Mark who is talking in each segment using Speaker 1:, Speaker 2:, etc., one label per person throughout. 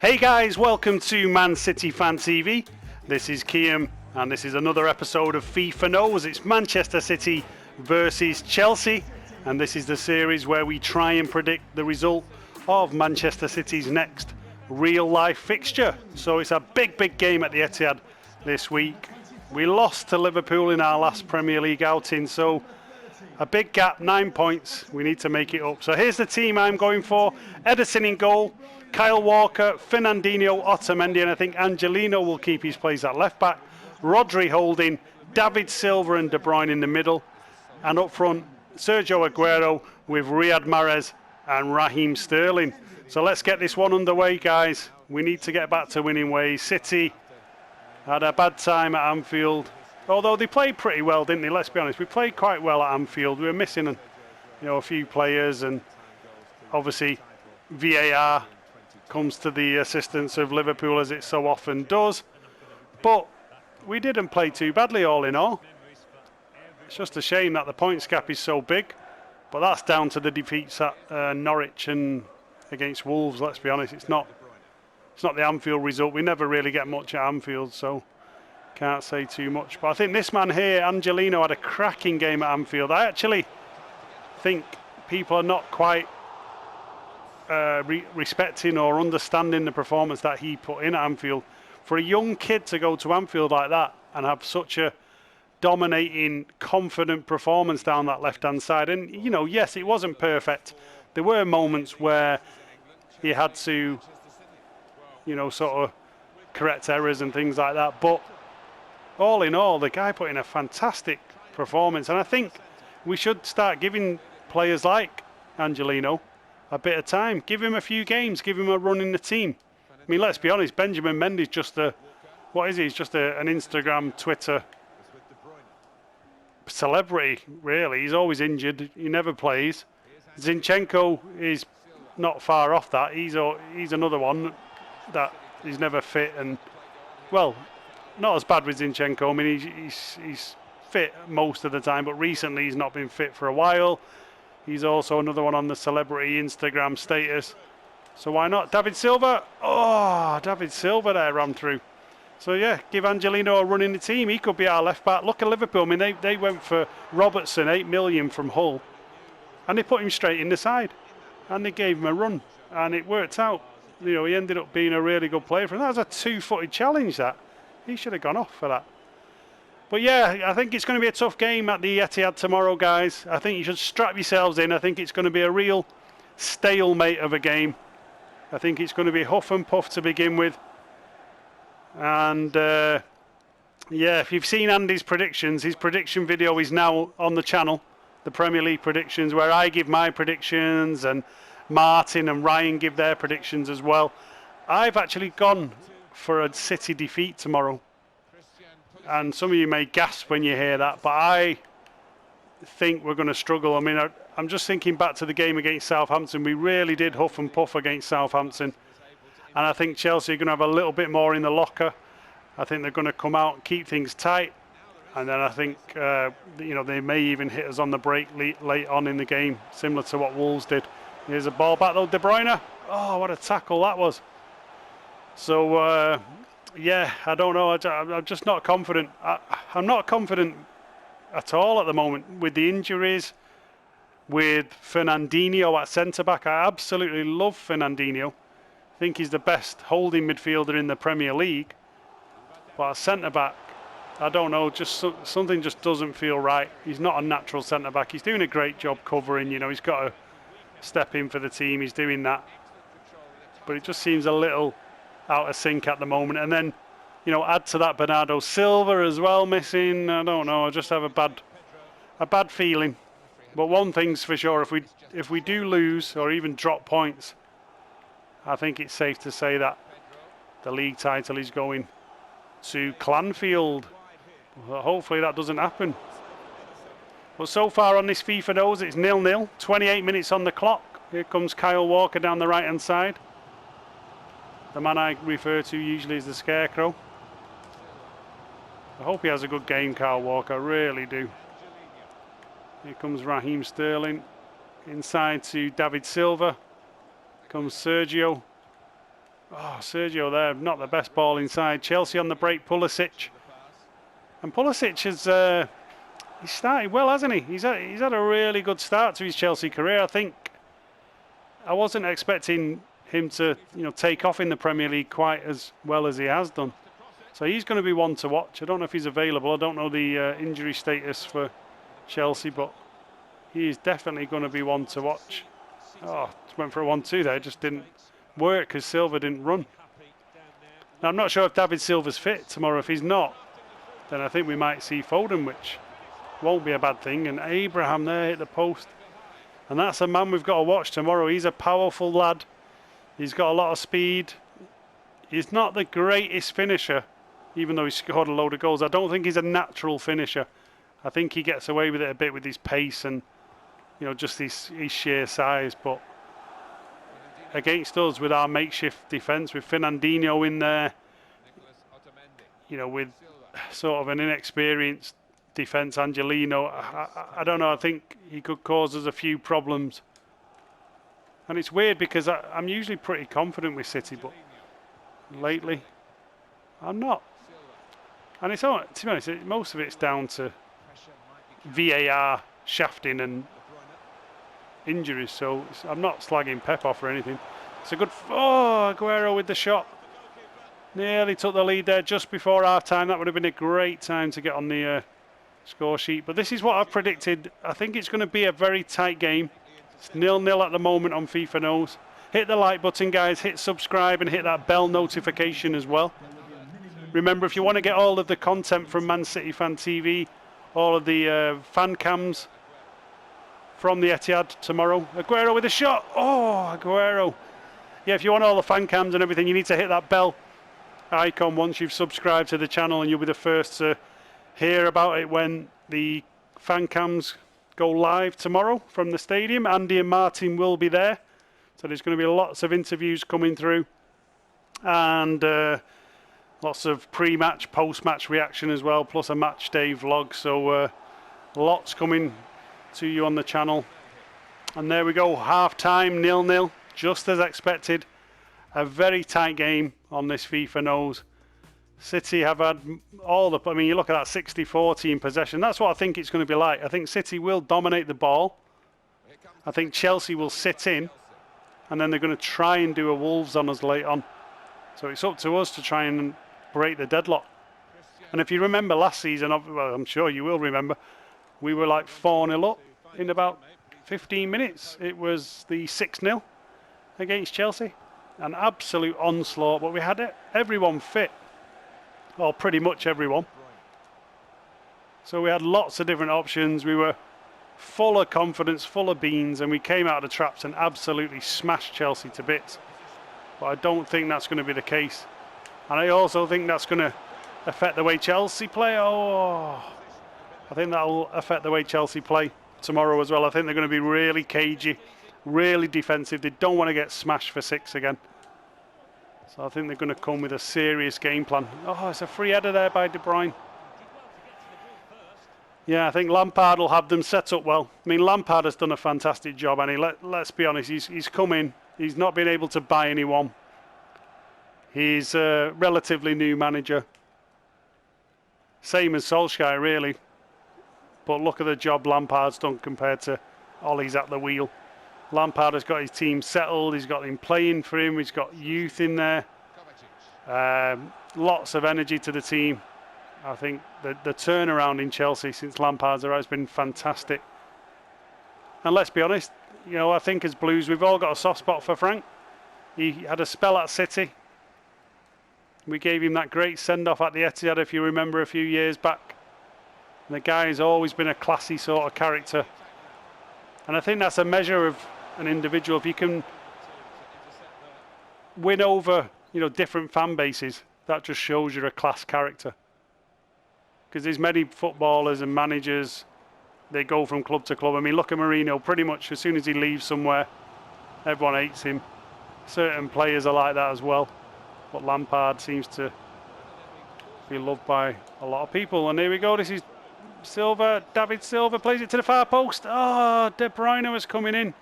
Speaker 1: Hey guys, welcome to Man City Fan TV. This is Kiam and this is another episode of FIFA KNOWS. It's Manchester City versus Chelsea, and this is the series where we try and predict the result of Manchester City's next real life fixture. So it's a big game at the Etihad this week. We lost to Liverpool in our last Premier League outing, so a big gap, 9 points. We need to make it up. So here's the team I'm going for. Ederson in goal, Kyle Walker, Fernandinho, Otamendi, and I think Angelino will keep his place at left back. Rodri holding, David Silva and De Bruyne in the middle. And up front, Sergio Aguero with Riyad Mahrez and Raheem Sterling. So let's get this one underway, guys. We need to get back to winning ways. City had a bad time at Anfield. Although they played pretty well, didn't they? Let's be honest. We played quite well at Anfield. We were missing, a few players, and obviously VAR comes to the assistance of Liverpool as it so often does. But we didn't play too badly, all in all. It's just a shame that the points gap is so big, but that's down to the defeats at Norwich and against Wolves. Let's be honest. It's not the Anfield result. We never really get much at Anfield, so can't say too much. But I think this man here, Angelino, had a cracking game at Anfield. I actually think people are not quite respecting or understanding the performance that he put in at Anfield. For a young kid to go to Anfield like that and have such a dominating, confident performance down that left-hand side. And, yes, it wasn't perfect. There were moments where he had to, sort of correct errors and things like that. But all in all, the guy put in a fantastic performance, and I think we should start giving players like Angelino a bit of time. Give him a few games, give him a run in the team. I mean, let's be honest, Benjamin Mendy's just an Instagram, Twitter celebrity, really. He's always injured, he never plays. Zinchenko is not far off that. He's another one that he's never fit, and, well, not as bad with Zinchenko. I mean, he's fit most of the time, but recently he's not been fit for a while. He's also another one on the celebrity Instagram status. So why not? David Silva. Oh, David Silva there ran through. So yeah, give Angelino a run in the team. He could be our left back. Look at Liverpool. I mean, they went for Robertson, 8 million from Hull, and they put him straight in the side, and they gave him a run, and it worked out. He ended up being a really good player for him. That was a 2-footed challenge, that. He should have gone off for that. But yeah, I think it's going to be a tough game at the Etihad tomorrow, guys. I think you should strap yourselves in. I think it's going to be a real stalemate of a game. I think it's going to be huff and puff to begin with. And yeah, if you've seen Andy's predictions, his prediction video is now on the channel, the Premier League predictions, where I give my predictions and Martin and Ryan give their predictions as well. I've actually gone for a City defeat tomorrow, and some of you may gasp when you hear that, but I think we're going to struggle. I mean, I'm just thinking back to the game against Southampton. We really did huff and puff against Southampton, and I think Chelsea are going to have a little bit more in the locker. I think they're going to come out and keep things tight, and then I think they may even hit us on the break late on in the game, similar to what Wolves did. Here's a ball back though, De Bruyne. Oh, what a tackle that was. So, yeah, I don't know. I'm just not confident. I'm not confident at all at the moment with the injuries, with Fernandinho at centre-back. I absolutely love Fernandinho. I think he's the best holding midfielder in the Premier League. But at centre-back, I don't know, something just doesn't feel right. He's not a natural centre-back. He's doing a great job covering, he's got to step in for the team. He's doing that. But it just seems a little out of sync at the moment. And then, add to that Bernardo Silva as well missing. I don't know. I just have a bad feeling. But one thing's for sure: if we do lose or even drop points, I think it's safe to say that the league title is going to Clanfield. Well, hopefully that doesn't happen. But so far on this FIFA KNOWS, it's 0-0. 28 minutes on the clock. Here comes Kyle Walker down the right-hand side. The man I refer to usually as the Scarecrow. I hope he has a good game, Kyle Walker. I really do. Here comes Raheem Sterling. Inside to David Silva. Comes Sergio. Oh, Sergio there, not the best ball inside. Chelsea on the break, Pulisic. And Pulisic has he's started well, hasn't he? He's had a really good start to his Chelsea career. I think I wasn't expecting him to take off in the Premier League quite as well as he has done. So he's going to be one to watch. I don't know if he's available. I don't know the injury status for Chelsea, but he is definitely going to be one to watch. Oh, just went for a 1-2 there. It just didn't work because Silva didn't run. Now, I'm not sure if David Silva's fit tomorrow. If he's not, then I think we might see Foden, which won't be a bad thing. And Abraham there hit the post. And that's a man we've got to watch tomorrow. He's a powerful lad. He's got a lot of speed. He's not the greatest finisher, even though he scored a load of goals. I don't think he's a natural finisher. I think he gets away with it a bit with his pace and just his sheer size. But against us with our makeshift defence, with Fernandinho in there, with sort of an inexperienced defence, Angelino, I don't know, I think he could cause us a few problems. And it's weird because I'm usually pretty confident with City, but lately I'm not. And it's all, to be honest, most of it's down to VAR shafting and injuries, so I'm not slagging Pep off or anything. It's a good, Aguero with the shot. Nearly took the lead there just before half time. That would have been a great time to get on the score sheet. But this is what I've predicted. I think it's going to be a very tight game. It's 0-0 at the moment on FIFA Knows. Hit the like button, guys. Hit subscribe and hit that bell notification as well. Remember, if you want to get all of the content from Man City Fan TV, all of the fan cams from the Etihad tomorrow. Aguero with a shot. Oh, Aguero. Yeah, if you want all the fan cams and everything, you need to hit that bell icon once you've subscribed to the channel, and you'll be the first to hear about it when the fan cams go live tomorrow from the stadium. Andy and Martin will be there, so there's going to be lots of interviews coming through, and lots of pre-match, post-match reaction as well, plus a match day vlog. So lots coming to you on the channel. And there we go, half time, 0-0, just as expected. A very tight game on this FIFA Knows. City have had you look at that 60-40 in possession. That's what I think it's going to be like. I think City will dominate the ball. I think Chelsea will sit in, and then they're going to try and do a Wolves on us late on. So it's up to us to try and break the deadlock. And if you remember last season, well, I'm sure you will remember, we were like 4-0 up in about 15 minutes. It was the 6-0 against Chelsea. An absolute onslaught, but we had everyone fit. Well, pretty much everyone. So we had lots of different options. We were full of confidence, full of beans, and we came out of the traps and absolutely smashed Chelsea to bits. But I don't think that's going to be the case. And I also think that's going to affect the way Chelsea play. I think that'll affect the way Chelsea play tomorrow as well. I think they're going to be really cagey, really defensive. They don't want to get smashed for 6 again. So I think they're going to come with a serious game plan. Oh, it's a free header there by De Bruyne. Yeah, I think Lampard will have them set up well. I mean, Lampard has done a fantastic job, and let's be honest, he's come in. He's not been able to buy anyone. He's a relatively new manager. Same as Solskjaer, really. But look at the job Lampard's done compared to Ollie's at the wheel. Lampard has got his team settled. He's got him playing for him. He's got youth in there. Lots of energy to the team. I think the turnaround in Chelsea since Lampard's arrived has been fantastic. And let's be honest, I think as Blues, we've all got a soft spot for Frank. He had a spell at City. We gave him that great send-off at the Etihad, if you remember, a few years back. And the guy's always been a classy sort of character. And I think that's a measure of an individual. If you can win over, different fan bases, that just shows you're a class character. Because there's many footballers and managers, they go from club to club. I mean, look at Mourinho, pretty much as soon as he leaves somewhere, everyone hates him. Certain players are like that as well. But Lampard seems to be loved by a lot of people. And here we go, this is Silva, David Silva plays it to the far post. De Bruyne was coming in.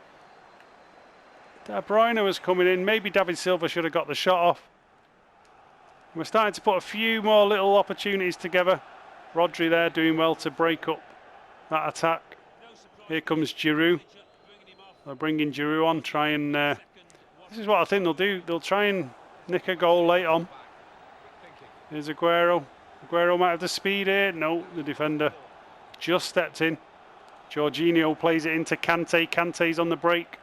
Speaker 1: De Bruyne was coming in. Maybe David Silva should have got the shot off. We're starting to put a few more little opportunities together. Rodri there doing well to break up that attack. Here comes Giroud. They're bringing Giroud on, try and... this is what I think they'll do. They'll try and nick a goal late on. Here's Aguero. Aguero might have the speed here. No, the defender just stepped in. Jorginho plays it into Kante. Kante's on the break.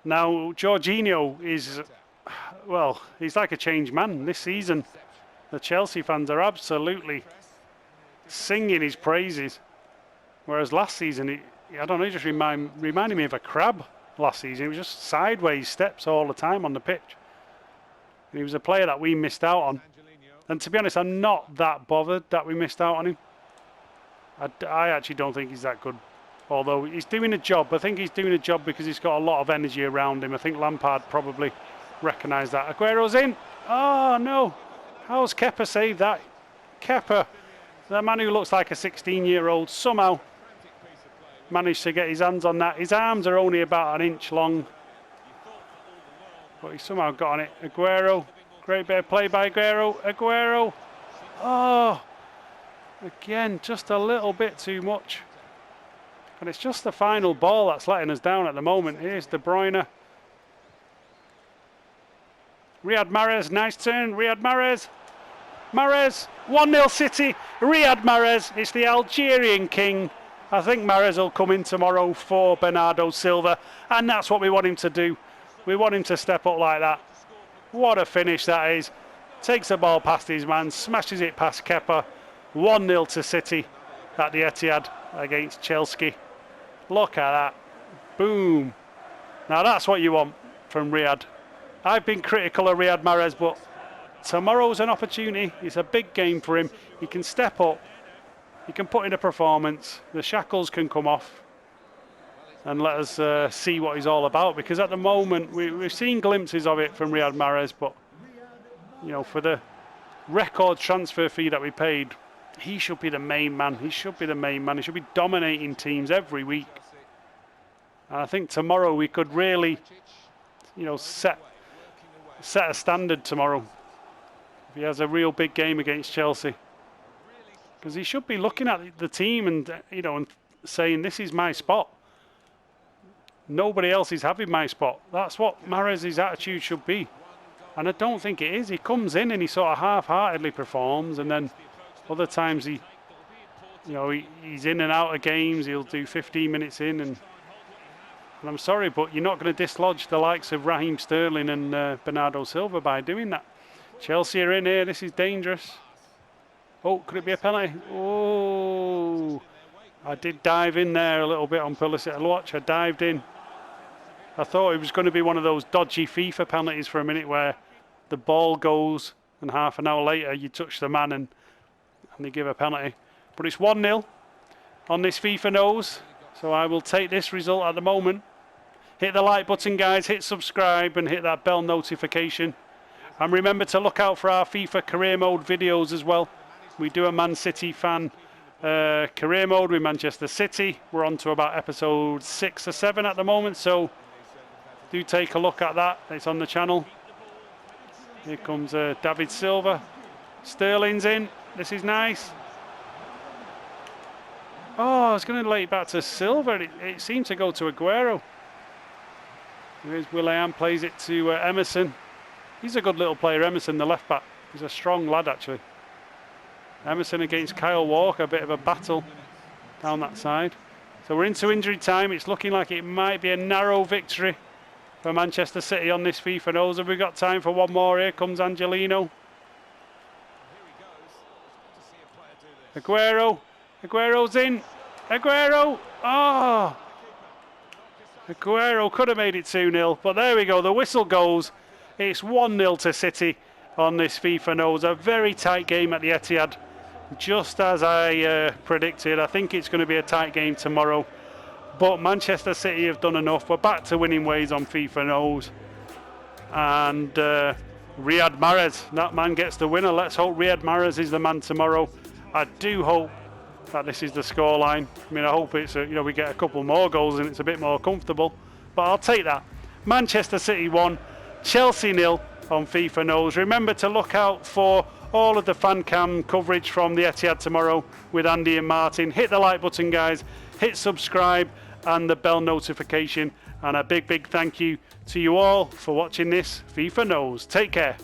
Speaker 1: Now, Jorginho is... well, he's like a changed man this season. The Chelsea fans are absolutely singing his praises. Whereas last season, I don't know, he just reminded me of a crab last season. He was just sideways steps all the time on the pitch. And he was a player that we missed out on. And to be honest, I'm not that bothered that we missed out on him. I actually don't think he's that good. Although he's doing a job. I think he's doing a job because he's got a lot of energy around him. I think Lampard probably recognised that. Aguero's in. Oh, no. How's Kepa saved that? Kepa, the man who looks like a 16-year-old, somehow managed to get his hands on that. His arms are only about an inch long, but he somehow got on it. Aguero, great bit of play by Aguero. Aguero, oh, again, just a little bit too much. And it's just the final ball that's letting us down at the moment. Here's De Bruyne. Riyad Mahrez, nice turn, Riyad Mahrez. Mahrez, 1-0 City. Riyad Mahrez, it's the Algerian king. I think Mahrez will come in tomorrow for Bernardo Silva, and that's what we want him to do. We want him to step up like that. What a finish that is. Takes the ball past his man, smashes it past Kepa. 1-0 to City at the Etihad against Chelsea. Look at that. Boom. Now that's what you want from Riyad. I've been critical of Riyad Mahrez, but tomorrow's an opportunity. It's a big game for him. He can step up. He can put in a performance. The shackles can come off and let us see what he's all about. Because at the moment, we've seen glimpses of it from Riyad Mahrez, but you know, for the record transfer fee that we paid, he should be the main man. He should be the main man. He should be dominating teams every week. And I think tomorrow we could really, you know, set a standard tomorrow. If he has a real big game against Chelsea. Because he should be looking at the team and, you know, and saying, this is my spot. Nobody else is having my spot. That's what Mahrez's attitude should be. And I don't think it is. He comes in and he sort of half-heartedly performs, and then other times he, you know, he's in and out of games. He'll do 15 minutes in, and I'm sorry, but you're not going to dislodge the likes of Raheem Sterling and Bernardo Silva by doing that. Chelsea are in here. This is dangerous. Oh, could it be a penalty? Oh, I did dive in there a little bit on Pulisic. Watch, I dived in. I thought it was going to be one of those dodgy FIFA penalties for a minute where the ball goes and half an hour later you touch the man and they give a penalty. But it's 1-0 on this FIFA knows. So I will take this result at the moment. Hit the like button, guys. Hit subscribe and hit that bell notification. And remember to look out for our FIFA career mode videos as well. We do a Man City fan career mode with Manchester City. We're on to about episode 6 or 7 at the moment, so do take a look at that. It's on the channel. Here comes David Silva. Sterling's in. This is nice. Oh, I was going to lay it back to Silva. It seemed to go to Aguero. Here's Willian, plays it to Emerson. He's a good little player, Emerson, the left back. He's a strong lad, actually. Emerson against Kyle Walker, a bit of a battle down that side. So we're into injury time. It's looking like it might be a narrow victory for Manchester City on this FIFA knows. Have we got time for one more? Here comes Angelino. Aguero. Aguero's in. Aguero. Oh. Aguero could have made it 2-0, but there we go. The whistle goes. It's 1-0 to City on this FIFA knows. A very tight game at the Etihad. Just as I predicted, I think it's going to be a tight game tomorrow. But Manchester City have done enough. We're back to winning ways on FIFA knows. And Riyad Mahrez, that man gets the winner. Let's hope Riyad Mahrez is the man tomorrow. I do hope that this is the scoreline. I mean, I hope it's you know, we get a couple more goals and it's a bit more comfortable. But I'll take that. Manchester City 1, Chelsea 0 on FIFA Knows. Remember to look out for all of the fan cam coverage from the Etihad tomorrow with Andy and Martin. Hit the like button, guys. Hit subscribe and the bell notification. And a big thank you to you all for watching this FIFA Knows. Take care.